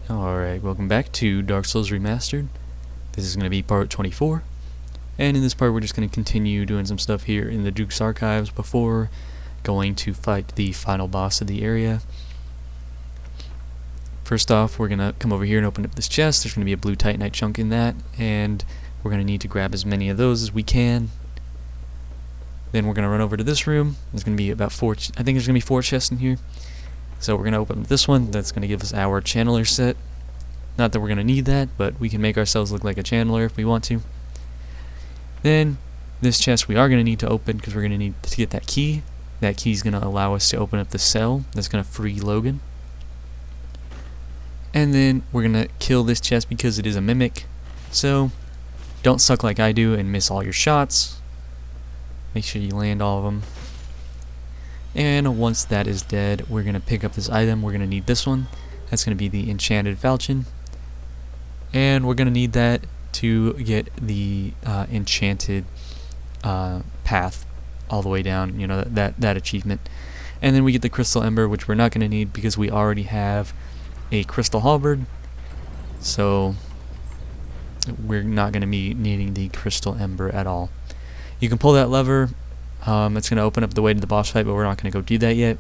Alright, welcome back to Dark Souls Remastered. This is going to be part 24. And in this part we're just going to continue doing some stuff here in the Duke's Archives before going to fight the final boss of the area. First off, we're going to come over here and open up this chest. There's going to be a blue Titanite chunk in that, and we're going to need to grab as many of those as we can. Then we're going to run over to this room. There's going to be about I think there's going to be 4 chests in here. So we're going to open up this one. That's going to give us our channeler set. Not that we're going to need that, but we can make ourselves look like a channeler if we want to. Then this chest we are going to need to open because we're going to need to get that key. That key is going to allow us to open up the cell that's going to free Logan. And then we're going to kill this chest because it is a mimic. So don't suck like I do and miss all your shots. Make sure you land all of them. And once that is dead, we're going to pick up this item. We're going to need this one. That's going to be the enchanted falchion. And we're going to need that to get the enchanted path all the way down, you know, that achievement. And then we get the crystal ember, which we're not going to need because we already have a crystal halberd. So we're not going to be needing the crystal ember at all. You can pull that lever. It's going to open up the way to the boss fight, but we're not going to go do that yet.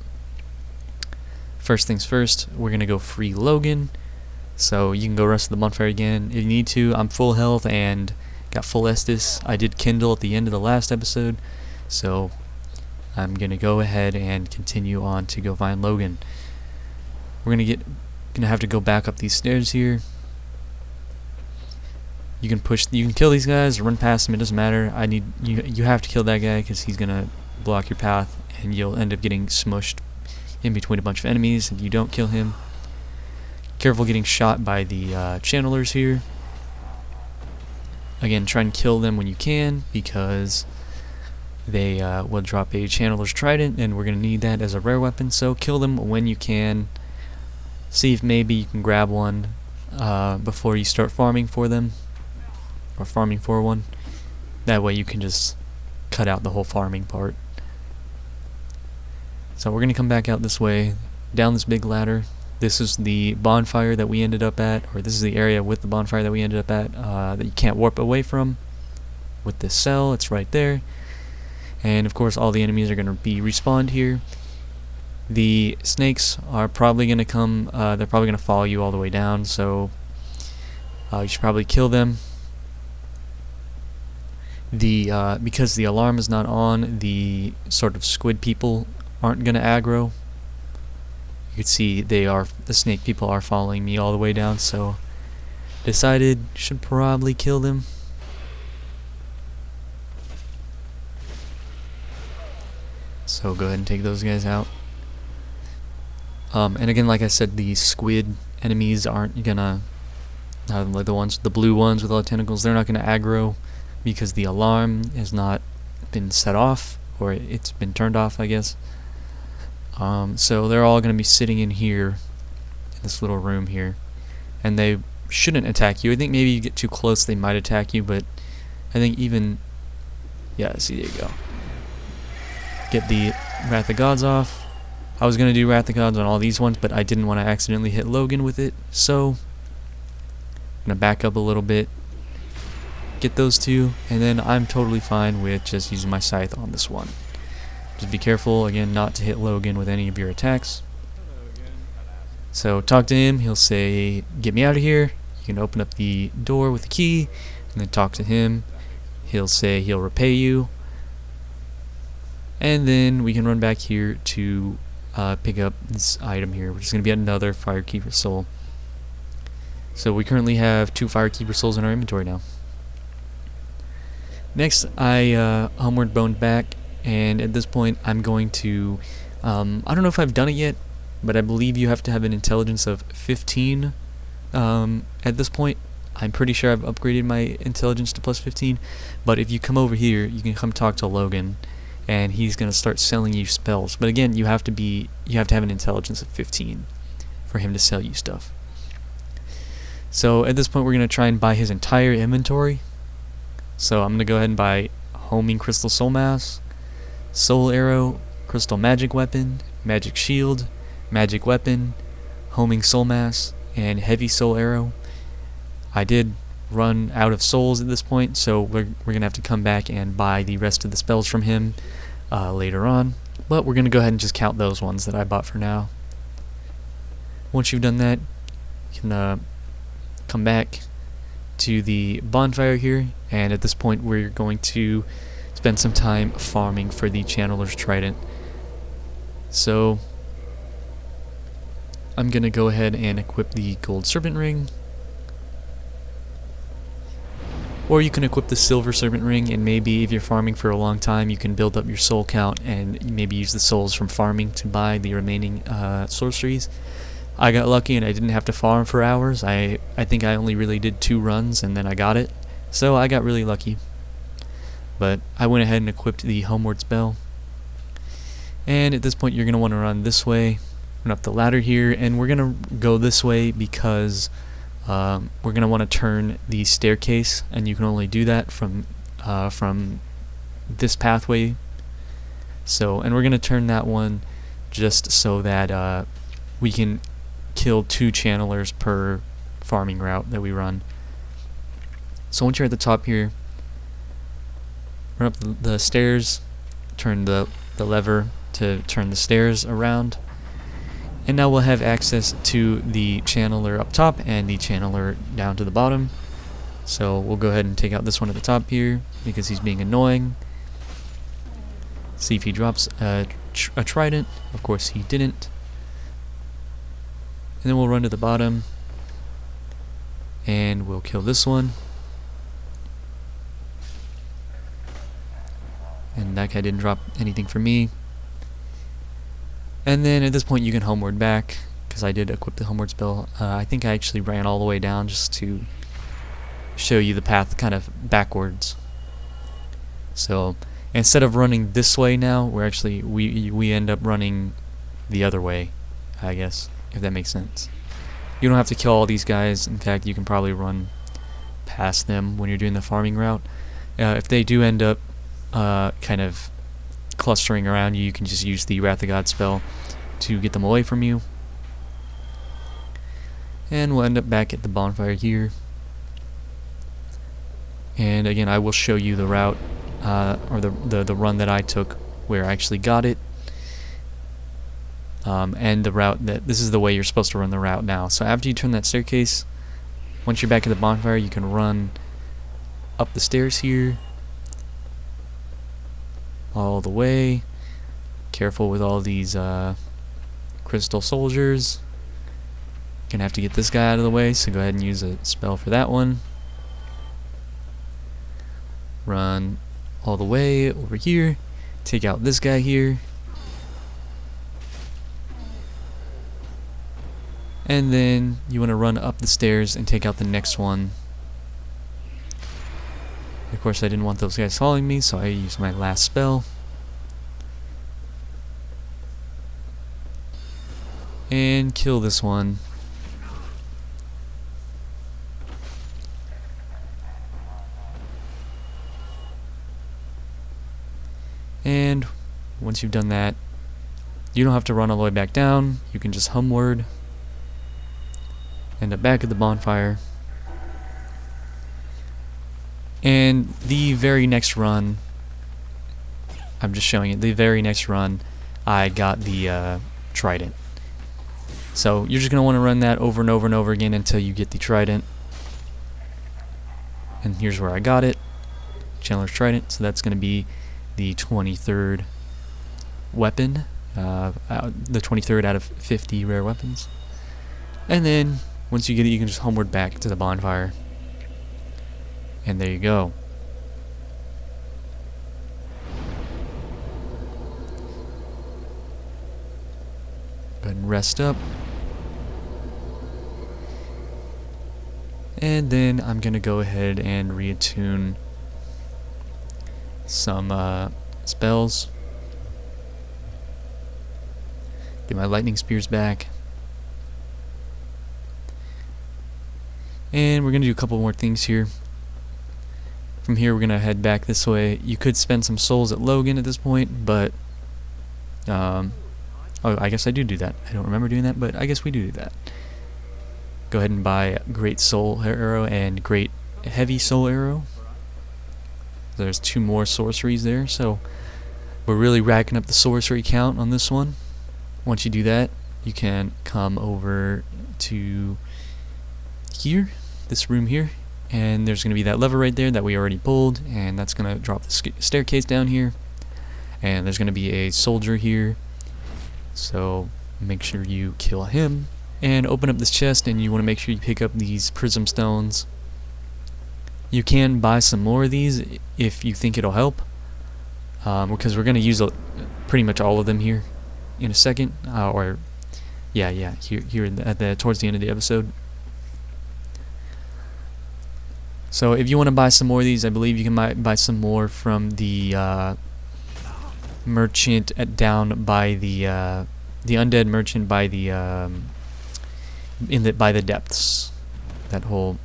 First things first, we're going to go free Logan. So you can go rest of the bonfire again if you need to. I'm full health and got full Estus. I did Kindle at the end of the last episode. So I'm going to go ahead and continue on to go find Logan. We're going to have to go back up these stairs here. You can kill these guys or run past them, it doesn't matter. You have to kill that guy because he's gonna block your path and you'll end up getting smushed in between a bunch of enemies if you don't kill him. Careful getting shot by the channelers here. Again, try and kill them when you can because they will drop a channeler's trident and we're gonna need that as a rare weapon, so kill them when you can. See if maybe you can grab one before you start farming for them. Or farming for one. That way you can just cut out the whole farming part. So we're going to come back out this way, down this big ladder. This is the bonfire that we ended up at, or this is the area with the bonfire that we ended up at that you can't warp away from. With this cell, it's right there. And of course all the enemies are going to be respawned here. The snakes are probably going to come, they're probably going to follow you all the way down, so you should probably kill them. Because the alarm is not on, the sort of squid people aren't gonna aggro. You can see the snake people are following me all the way down, so decided should probably kill them. So go ahead and take those guys out. And again, like I said, the squid enemies aren't gonna like the blue ones with all the tentacles. They're not gonna aggro. Because the alarm has not been set off, or it's been turned off, I guess. So they're all going to be sitting in here, in this little room here, and they shouldn't attack you. I think maybe you get too close, they might attack you, but I think even, yeah, see, there you go. Get the Wrath of Gods off. I was going to do Wrath of Gods on all these ones, but I didn't want to accidentally hit Logan with it, so I'm going to back up a little bit. Get those two, and then I'm totally fine with just using my scythe on this one. Just be careful again not to hit Logan with any of your attacks. So talk to him, he'll say get me out of here. You can open up the door with the key and then talk to him. He'll say he'll repay you, and then we can run back here to pick up this item here, which is going to be another Firekeeper Soul. So we currently have 2 Firekeeper Souls in our inventory now. Next, I homeward boned back, and at this point I'm going to, I don't know if I've done it yet, but I believe you have to have an intelligence of 15 at this point. I'm pretty sure I've upgraded my intelligence to plus 15, but if you come over here, you can come talk to Logan, and he's going to start selling you spells. But again, you have to have an intelligence of 15 for him to sell you stuff. So at this point we're going to try and buy his entire inventory. So I'm going to go ahead and buy Homing Crystal Soul Mass, Soul Arrow, Crystal Magic Weapon, Magic Shield, Magic Weapon, Homing Soul Mass, and heavy soul arrow. I did run out of souls at this point, so we're gonna have to come back and buy the rest of the spells from him later on, but we're gonna go ahead and just count those ones that I bought for now. Once you've done that, you can come back to the bonfire here, and at this point we're going to spend some time farming for the Channeler's Trident. So I'm gonna go ahead and equip the Gold Serpent Ring, or you can equip the Silver Serpent Ring, and maybe if you're farming for a long time you can build up your soul count and maybe use the souls from farming to buy the remaining sorceries. I got lucky and I didn't have to farm for hours. I think I only really did 2 runs and then I got it, so I got really lucky. But I went ahead and equipped the Homeward spell, and at this point you're going to want to run this way, run up the ladder here, and we're going to go this way because we're going to want to turn the staircase, and you can only do that from this pathway. So, and we're going to turn that one just so that we can kill 2 channelers per farming route that we run. So once you're at the top here, run up the stairs, turn the lever to turn the stairs around, and now we'll have access to the channeler up top and the channeler down to the bottom. So we'll go ahead and take out this one at the top here because he's being annoying. See if he drops a trident. Of course he didn't. And then we'll run to the bottom and we'll kill this one. And that guy didn't drop anything for me. And then at this point you can homeward back, because I did equip the homeward spell. I think I actually ran all the way down just to show you the path kind of backwards. So instead of running this way now, we're actually we end up running the other way, I guess, if that makes sense. You don't have to kill all these guys. In fact, you can probably run past them when you're doing the farming route. If they do end up kind of clustering around you, you can just use the Wrath of God spell to get them away from you. And we'll end up back at the bonfire here. And again, I will show you the route, or the run that I took where I actually got it. And the route this is the way you're supposed to run the route now. So after you turn that staircase, once you're back at the bonfire, you can run up the stairs here all the way. Careful with all these crystal soldiers. Gonna have to get this guy out of the way, so go ahead and use a spell for that one. Run all the way over here, take out this guy here, and then you want to run up the stairs and take out the next one. Of course I didn't want those guys following me, so I used my last spell. And kill this one. And once you've done that, you don't have to run all the way back down. You can just homeward, end up back at the bonfire. And the very next run, I'm just showing it, the very next run, I got the Trident. So you're just going to want to run that over and over and over again until you get the Trident. And here's where I got it, Chandler's Trident. So that's going to be the 23rd weapon, the 23rd out of 50 rare weapons. And then once you get it, you can just homeward back to the bonfire. And there you go. Go ahead and rest up. And then I'm going to go ahead and reattune some spells. Get my lightning spears back. And we're going to do a couple more things here. From here we're going to head back this way. You could spend some souls at Logan at this point, but oh, I guess I do that. I don't remember doing that, but I guess we do that. go ahead and buy Great Soul Arrow and Great Heavy Soul Arrow. There's 2 more sorceries there, so we're really racking up the sorcery count on this one. Once you do that, you can come over to here, this room here, and there's going to be that lever right there that we already pulled, and that's going to drop the staircase down here. And there's going to be a soldier here, so make sure you kill him. And open up this chest, and you want to make sure you pick up these prism stones. You can buy some more of these if you think it'll help, because we're going to use pretty much all of them here in a second, here at towards the end of the episode. So if you want to buy some more of these, I believe you can buy some more from the merchant down by the undead merchant by the by the depths. That whole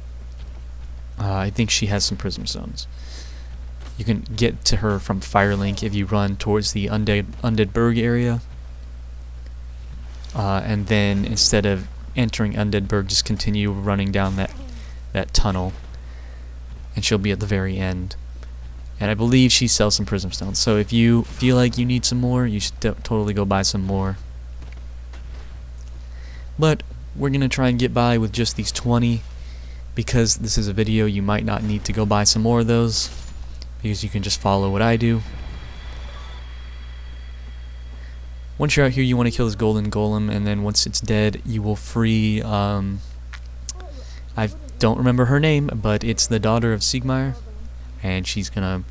I think she has some prism stones. You can get to her from Firelink if you run towards the Undead Burg area. And then instead of entering Undead Burg, just continue running down that tunnel, and she'll be at the very end. And I believe she sells some prism stones. So if you feel like you need some more, you should totally go buy some more. But we're gonna try and get by with just these 20. Because this is a video, you might not need to go buy some more of those, because you can just follow what I do. Once you're out here, you want to kill this golden golem, and then once it's dead, you will free, I don't remember her name, but it's the daughter of Siegmeyer, and she's gonna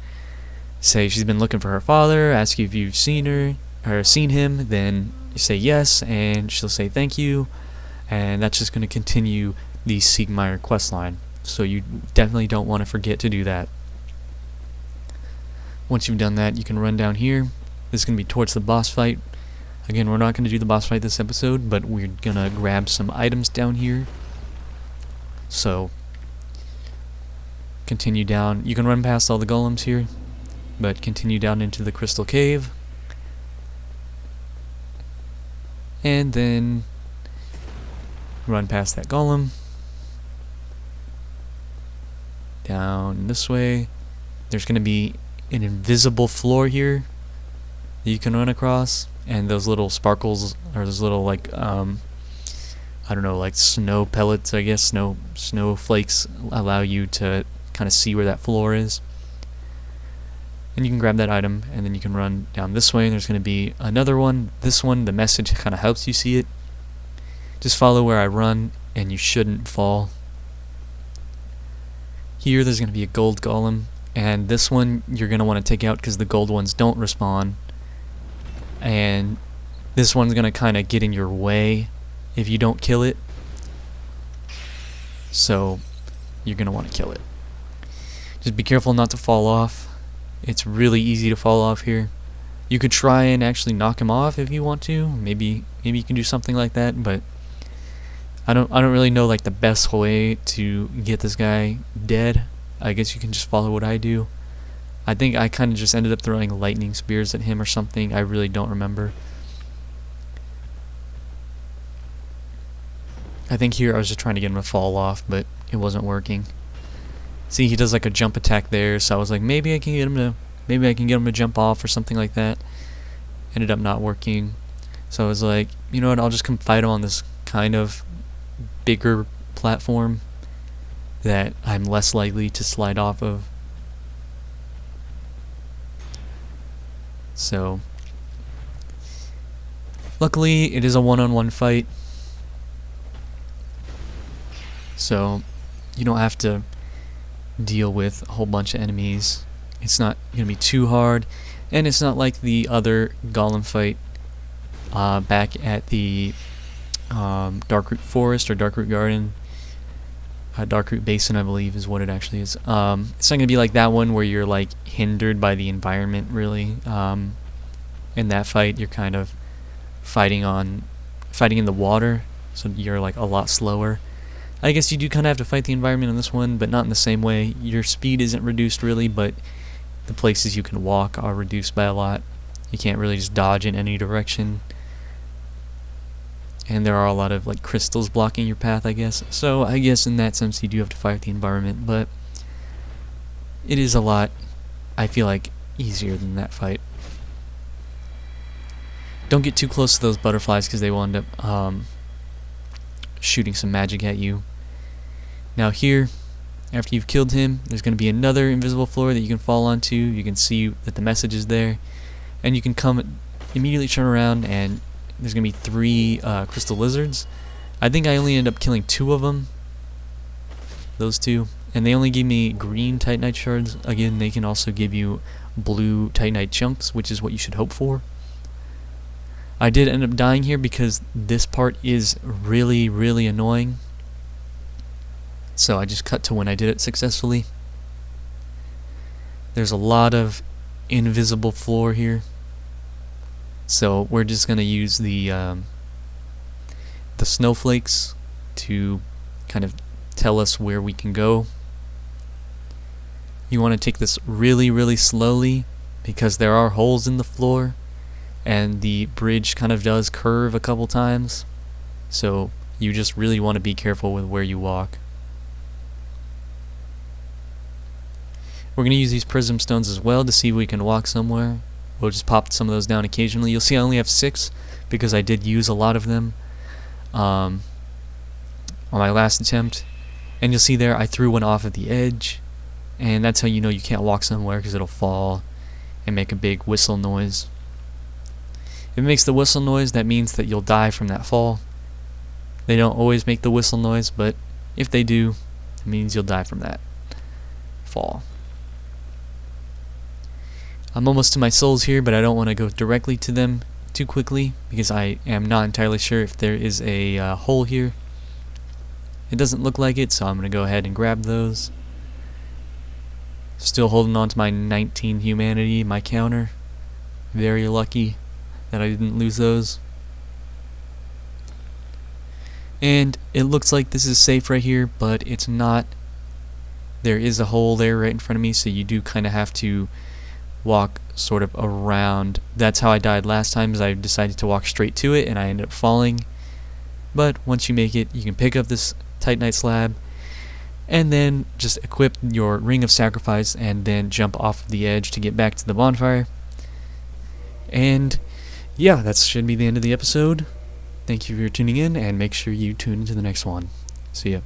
say she's been looking for her father, ask you if you've seen her, or seen him, then you say yes, and she'll say thank you, and that's just gonna continue the Siegmeyer questline, so you definitely don't want to forget to do that. Once you've done that, you can run down here. This is going to be towards the boss fight. Again, we're not going to do the boss fight this episode, but we're going to grab some items down here. So, continue down. You can run past all the golems here, but continue down into the crystal cave. And then run past that golem. Down this way. There's going to be an invisible floor here that you can run across, and those little sparkles, or those little like I don't know, like snow pellets, I guess, snowflakes, allow you to kind of see where that floor is. And you can grab that item, and then you can run down this way, and there's going to be another one. This one, the message kind of helps you see it. Just follow where I run, and you shouldn't fall. Here there's going to be a gold golem, and this one you're going to want to take out because the gold ones don't respawn, and this one's going to kind of get in your way if you don't kill it, so you're going to want to kill it. Just be careful not to fall off. It's really easy to fall off here. You could try and actually knock him off if you want to. Maybe you can do something like that, but I don't really know like the best way to get this guy dead. I guess you can just follow what I do. I think I kind of just ended up throwing lightning spears at him or something. I really don't remember. I think here I was just trying to get him to fall off, but it wasn't working. See, he does like a jump attack there, so I was like, maybe I can get him to jump off or something like that. Ended up not working. So I was like, you know what, I'll just come fight him on this kind of bigger platform that I'm less likely to slide off of. So luckily it is a one-on-one fight, so you don't have to deal with a whole bunch of enemies. It's not gonna be too hard, and it's not like the other golem fight back at the Darkroot Forest or Darkroot Garden. Darkroot Basin, I believe, is what it actually is. It's not going to be like that one where you're like hindered by the environment, really. In that fight, you're kind of fighting in the water, so you're like a lot slower. I guess you do kind of have to fight the environment in this one, but not in the same way. Your speed isn't reduced really, but the places you can walk are reduced by a lot. You can't really just dodge in any direction. and there are a lot of like crystals blocking your path, I guess. So I guess in that sense you do have to fight the environment, but it is a lot, I feel like, easier than that fight. Don't get too close to those butterflies because they will end up shooting some magic at you. Now here, after you've killed him, there's going to be another invisible floor that you can fall onto. You can see that the message is there, and you can come immediately turn around, and there's going to be 3 crystal lizards. I think I only ended up killing 2 of them, those 2, and they only give me green Titanite shards. Again, they can also give you blue Titanite chunks, which is what you should hope for. I did end up dying here because this part is really, really annoying. So I just cut to when I did it successfully. There's a lot of invisible floor here. So we're just going to use the snowflakes to kind of tell us where we can go. You want to take this really, really slowly because there are holes in the floor. And the bridge kind of does curve a couple times, so you just really want to be careful with where you walk. We're going to use these prism stones as well to see if we can walk somewhere. We'll just pop some of those down occasionally. You'll see I only have 6 because I did use a lot of them on my last attempt. And you'll see there I threw one off at the edge, and that's how you know you can't walk somewhere, because it'll fall and make a big whistle noise. If it makes the whistle noise, that means that you'll die from that fall. They don't always make the whistle noise, but if they do, it means you'll die from that fall. I'm almost to my souls here, but I don't want to go directly to them too quickly because I am not entirely sure if there is a hole here. It doesn't look like it, so I'm going to go ahead and grab those. Still holding on to my 19 humanity, my counter. Very lucky that I didn't lose those. And it looks like this is safe right here, but it's not. There is a hole there right in front of me, so you do kind of have to walk sort of around. That's how I died last time, is I decided to walk straight to it and I ended up falling. But once you make it, you can pick up this Titanite slab and then just equip your ring of sacrifice and then jump off of the edge to get back to the bonfire. And yeah, that should be the end of the episode. Thank you for tuning in, and make sure you tune into the next one. See ya.